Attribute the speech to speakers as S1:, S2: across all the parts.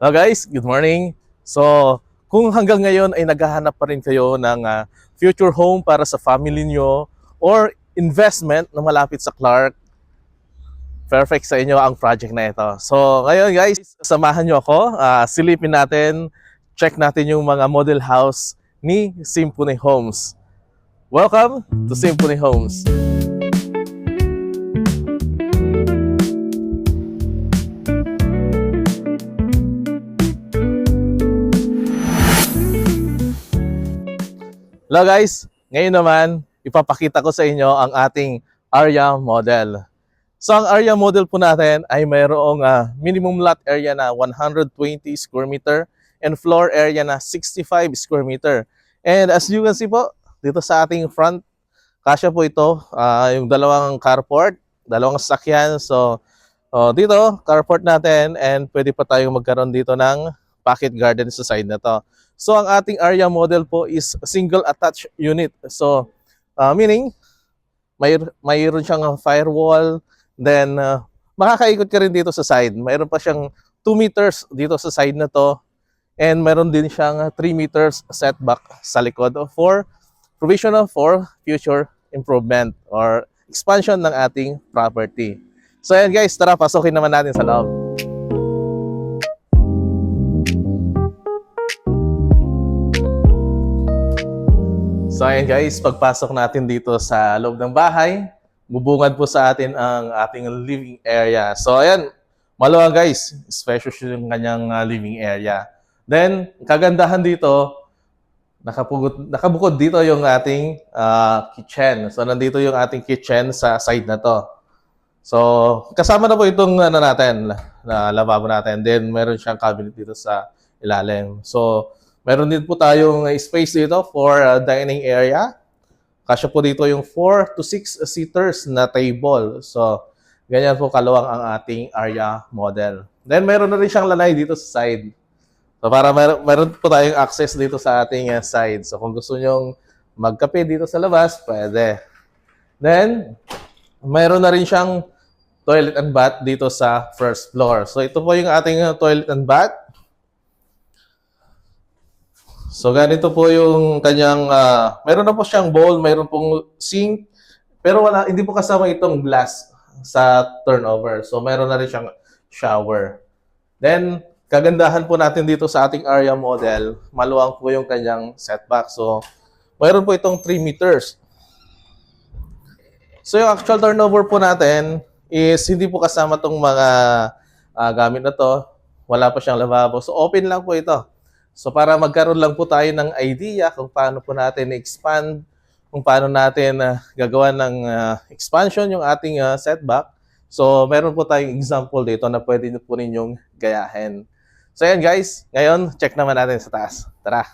S1: Hello guys, good morning. So, kung hanggang ngayon ay naghahanap pa rin kayo ng future home para sa family nyo or investment na malapit sa Clark, perfect sa inyo ang project na ito. So, ngayon guys, samahan nyo ako. Silipin natin, check natin yung mga model house ni Symphony Homes. Welcome to Symphony Homes. Hello guys, ngayon naman ipapakita ko sa inyo ang ating area model. So ang area model po natin ay mayroong minimum lot area na 120 square meter and floor area na 65 square meter. And as you can see po, dito sa ating front, kasya po ito, yung dalawang carport, dalawang sasakyan. So dito, carport natin and pwede pa tayong magkaroon dito ng pocket garden sa side na to. So ang ating area model po is single attached unit. So meaning mayroon siyang firewall, then makakaikot ka rin dito sa side. Mayroon pa siyang 2 meters dito sa side na to and mayroon din siyang 3 meters setback sa likod for provisional for future improvement or expansion ng ating property. So ayan guys, tara pasokin naman natin sa loob. So ayan guys, pagpasok natin dito sa loob ng bahay, bubungad po sa atin ang ating living area. So ayan, maluwag guys, spacious yung kanyang living area. Then, kagandahan dito, nakabukod dito yung ating kitchen. So nandito yung ating kitchen sa side na to. So kasama na po itong natin, na lavabo natin. Then meron siyang cabinet dito sa ilalim. So meron din po tayong space dito for dining area. Kasya po dito yung 4 to 6 seaters na table. So, ganyan po kaluwang ang ating area model. Then, meron na rin siyang lanay dito sa side. So, para meron po tayong access dito sa ating side. So, kung gusto nyong magkape dito sa labas, pwede. Then, meron na rin siyang toilet and bath dito sa first floor. So, ito po yung ating toilet and bath. So ganito po yung kanyang, meron na po siyang bowl, meron pong sink, pero hindi po kasama itong glass sa turnover. So meron na rin siyang shower. Then, kagandahan po natin dito sa ating area model, maluwang po yung kanyang setback. So, meron po itong 3 meters. So yung actual turnover po natin is hindi po kasama itong mga gamit na to. Wala pa siyang lavabo. So open lang po ito. So para magkaroon lang po tayo ng idea kung paano po natin expand, kung paano natin gagawa ng expansion yung ating setback. So meron po tayong example dito na pwede po ninyong gayahin. So ayan guys, ngayon check naman natin sa taas. Tara!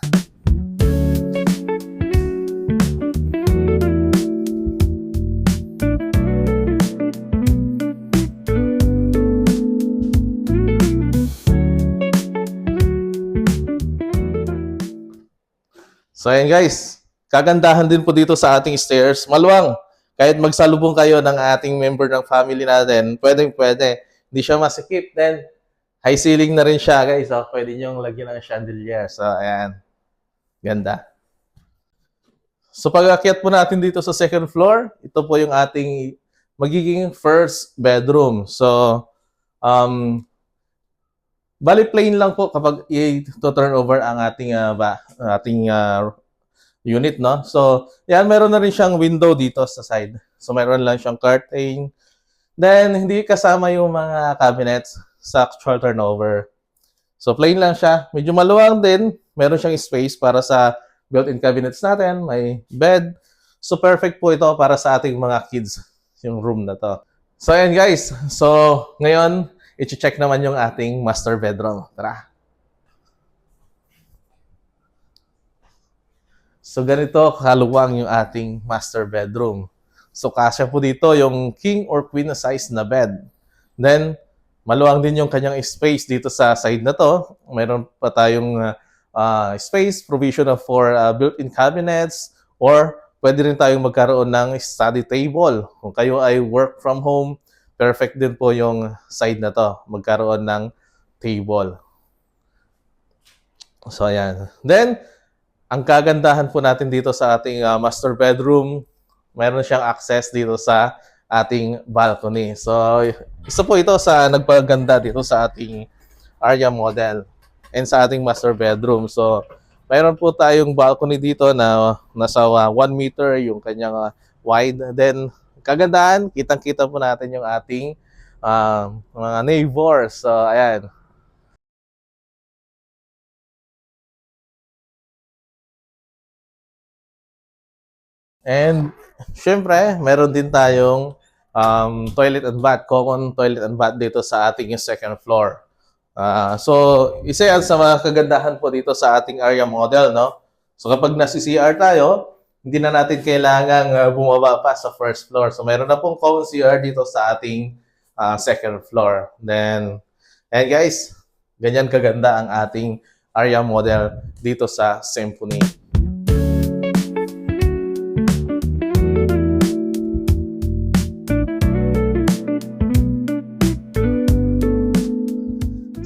S1: So ayan guys, kagandahan din po dito sa ating stairs. Maluwang, kahit magsalubong kayo ng ating member ng family natin, pwede. Hindi siya masikip. Then, high ceiling na rin siya guys. So, pwede nyo lagyan ng chandelier. So ayan, ganda. So pag-akyat po natin dito sa second floor, ito po yung ating magiging first bedroom. So, bali plain lang po kapag i-turn over ang ating unit, no? So, yan, meron na rin siyang window dito sa side. So, meron lang siyang curtain. Then, hindi kasama yung mga cabinets sa actual turnover. So, plain lang siya. Medyo maluwang din. Meron siyang space para sa built-in cabinets natin. May bed. So, perfect po ito para sa ating mga kids, yung room na to. So, ayan guys. So, ngayon, i-check naman yung ating master bedroom. Tara! So ganito kaluwang yung ating master bedroom. So kasya po dito yung king or queen size na bed. Then maluwang din yung kanyang space dito sa side na to. Mayroon pa tayong space provision for built-in cabinets or pwede rin tayong magkaroon ng study table. Kung kayo ay work from home, perfect din po yung side na to. Magkaroon ng table. So, ayan. Then, ang kagandahan po natin dito sa ating master bedroom, mayroon siyang access dito sa ating balcony. So, isa po ito sa nagpaganda dito sa ating area model and sa ating master bedroom. So, mayroon po tayong balcony dito na nasa 1 meter yung kanyang wide. Then, kagandahan, kitang-kita po natin yung ating mga neighbors. So, ayan. And syempre, meron din tayong toilet and bath, common toilet and bath dito sa ating second floor. So, isa yan sa mga kagandahan po dito sa ating area model, no? So, kapag nasi-CR tayo, hindi na natin kailangang bumaba pa sa first floor. So, meron na pong common CR dito sa ating second floor. Then, and guys, ganyan kaganda ang ating area model dito sa Symphony.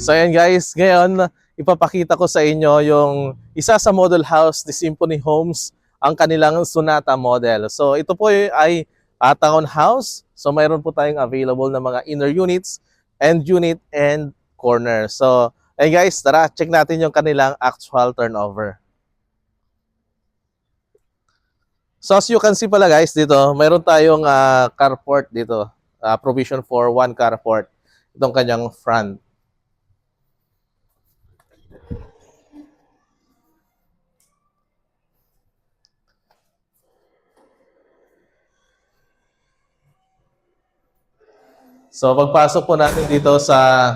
S1: So ayan guys, ngayon ipapakita ko sa inyo yung isa sa model house ni Symphony Homes, ang kanilang Sonata model. So ito po ay townhouse. So mayroon po tayong available na mga inner units, end unit, and corner. So ayun guys, tara check natin yung kanilang actual turnover. So as you can see pala guys dito, mayroon tayong carport dito. Provision for one carport. Itong kanyang front. So pagpasok po natin dito sa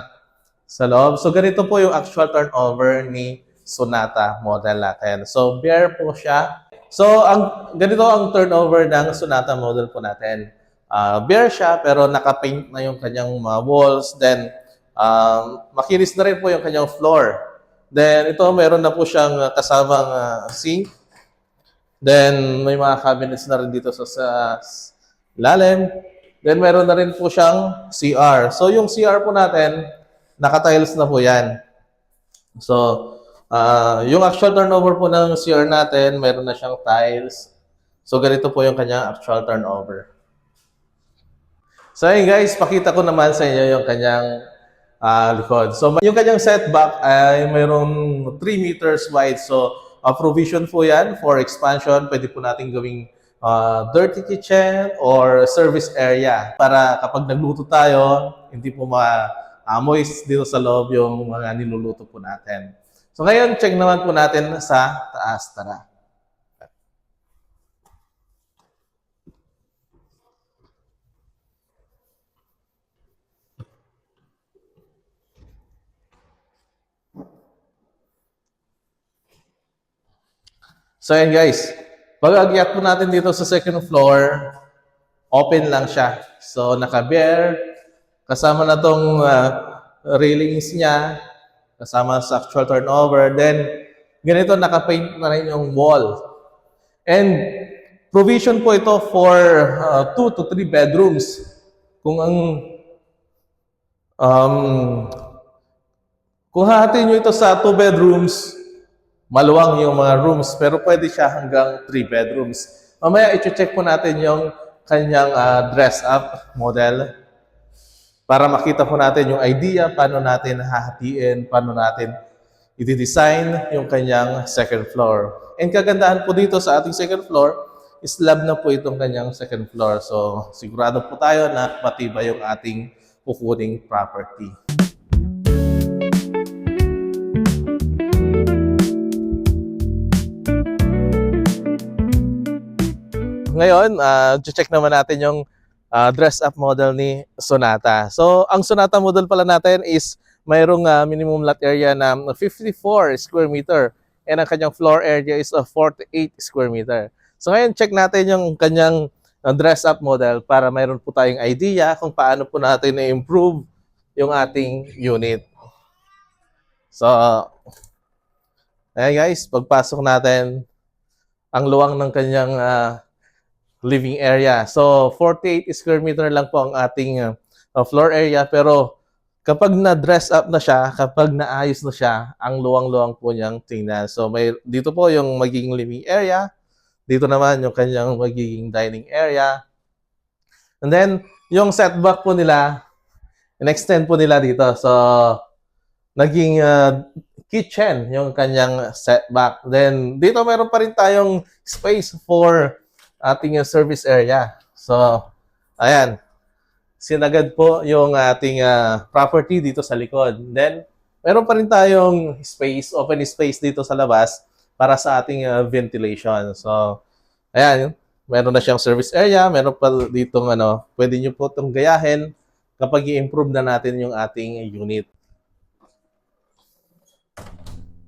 S1: loob. So ganito po yung actual turnover ni Sonata model natin. So bare po siya. So ganito ang turnover ng Sonata model po natin. Bare siya pero naka-paint na yung kanyang mga walls. Then makinis na rin po yung kanyang floor. Then ito meron na po siyang kasamang sink. Then may mga cabinets na rin dito sa lalim. Then meron na rin po siyang CR. So yung CR po natin, naka-tiles na po yan. So yung actual turnover po ng CR natin, meron na siyang tiles. So ganito po yung kanyang actual turnover. So ayun guys, pakita ko naman sa inyo yung kanyang likod. So yung kanyang setback ay mayroong 3 meters wide. So provision po yan for expansion. Pwede po natin gawing dirty kitchen or service area para kapag nagluto tayo, hindi po maamoy dito sa loob yung mga niluluto po natin. So ngayon, check naman po natin sa taas. Tara. So ayan guys, pag-agyat po natin dito sa second floor, open lang siya. So naka-bare, kasama na tong railings niya, kasama sa actual turnover. Then, ganito naka-paint na rin yung wall. And provision po ito for 2 to 3 bedrooms. Kung ang kung hahatiin nyo ito sa 2 bedrooms, maluwang yung mga rooms, pero pwede siya hanggang 3 bedrooms. Mamaya i-check po natin yung kanyang dress-up model para makita po natin yung idea, paano natin hahatiin, paano natin i-design yung kanyang second floor. And kagandahan po dito sa ating second floor, slab na po itong kanyang second floor. So sigurado po tayo na matibay yung ating kukuning property. Ngayon, check naman natin yung dress-up model ni Sonata. So, ang Sonata model pala natin is mayroong minimum lot area na 54 square meter and ang kanyang floor area is 48 square meter. So, ngayon, check natin yung kanyang dress-up model para mayroon po tayong idea kung paano po natin na-improve yung ating unit. So, ayan guys, pagpasok natin, ang luwang ng kanyang living area. So, 48 square meter lang po ang ating floor area pero kapag na-dress up na siya, kapag naayos na siya, ang luwang-luwang po niyang tingnan. So may dito po yung magiging living area, dito naman yung kanyang magiging dining area. And then yung setback po nila, in-extend po nila dito. So naging kitchen yung kanyang setback. Then dito meron pa rin tayong space for ating service area. So ayan, sinagad po yung ating property dito sa likod. Then, meron pa rin tayong space, open space dito sa labas para sa ating ventilation. So, ayan, meron na siyang service area, meron pa dito pwede nyo po itong gayahin kapag i-improve na natin yung ating unit.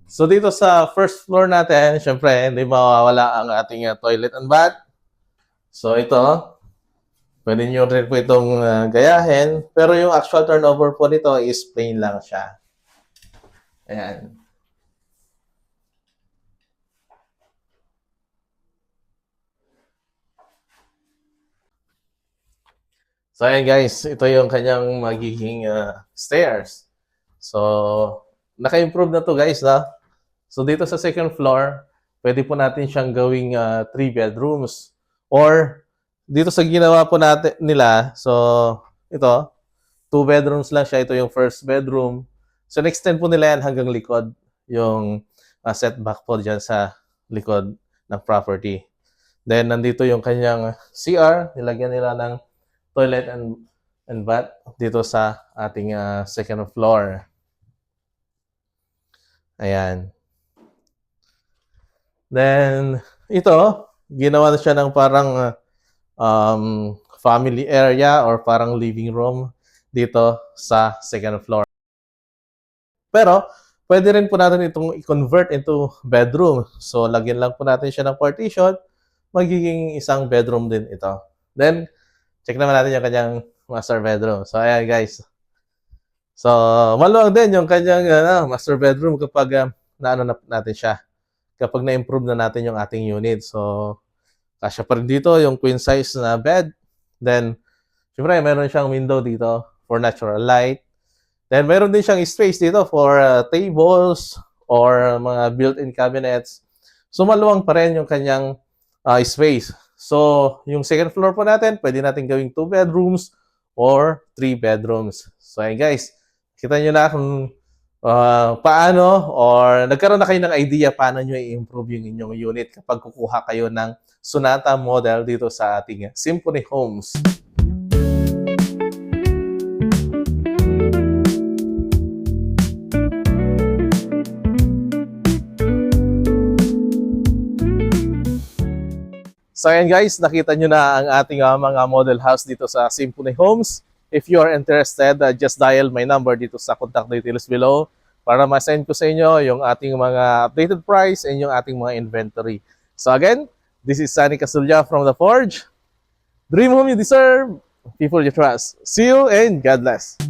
S1: So, dito sa first floor natin, syempre, hindi mawawala ang ating toilet and bath. So, ito, pwede nyo rin po itong gayahin. Pero yung actual turnover po nito is plain lang siya. Ayan. So, ayan guys. Ito yung kanyang magiging stairs. So, naka-improve na to guys. So, dito sa second floor, pwede po natin siyang gawing 3 bedrooms. Or, dito sa ginawa po natin nila, so, ito, 2 bedrooms lang siya. Ito yung first bedroom. So, na-extend po nila yan hanggang likod. Yung setback po dyan sa likod ng property. Then, nandito yung kanyang CR. Nilagyan nila ng toilet and bath dito sa ating second floor. Ayan. Then, ito, ginawa na siya ng parang family area or parang living room dito sa second floor. Pero, pwede rin po natin itong i-convert into bedroom. So, lagyan lang po natin siya ng partition. Magiging isang bedroom din ito. Then, check naman natin yung kanyang master bedroom. So, ayan guys. So, maluwag din yung kanyang master bedroom kapag naano natin siya. Kapag na-improve na natin yung ating unit. So, kasya pa rin dito yung queen size na bed. Then, syempre, meron siyang window dito for natural light. Then, meron din siyang space dito for tables or mga built-in cabinets. So, maluwang pa rin yung kanyang space. So, yung second floor po natin, pwede natin gawing 2 bedrooms or 3 bedrooms. So, ayan guys, kita nyo na kung paano or nagkaroon na kayo ng idea paano nyo i-improve yung inyong unit kapag kukuha kayo ng Sonata model dito sa ating Symphony Homes. So ayan guys, nakita nyo na ang ating mga model house dito sa Symphony Homes. If you are interested, just dial my number dito sa contact details below para ma-send ko sa inyo yung ating mga updated price and yung ating mga inventory. So again, this is Sunny Casulla from The Forge. Dream home you deserve, people you trust. See you and God bless.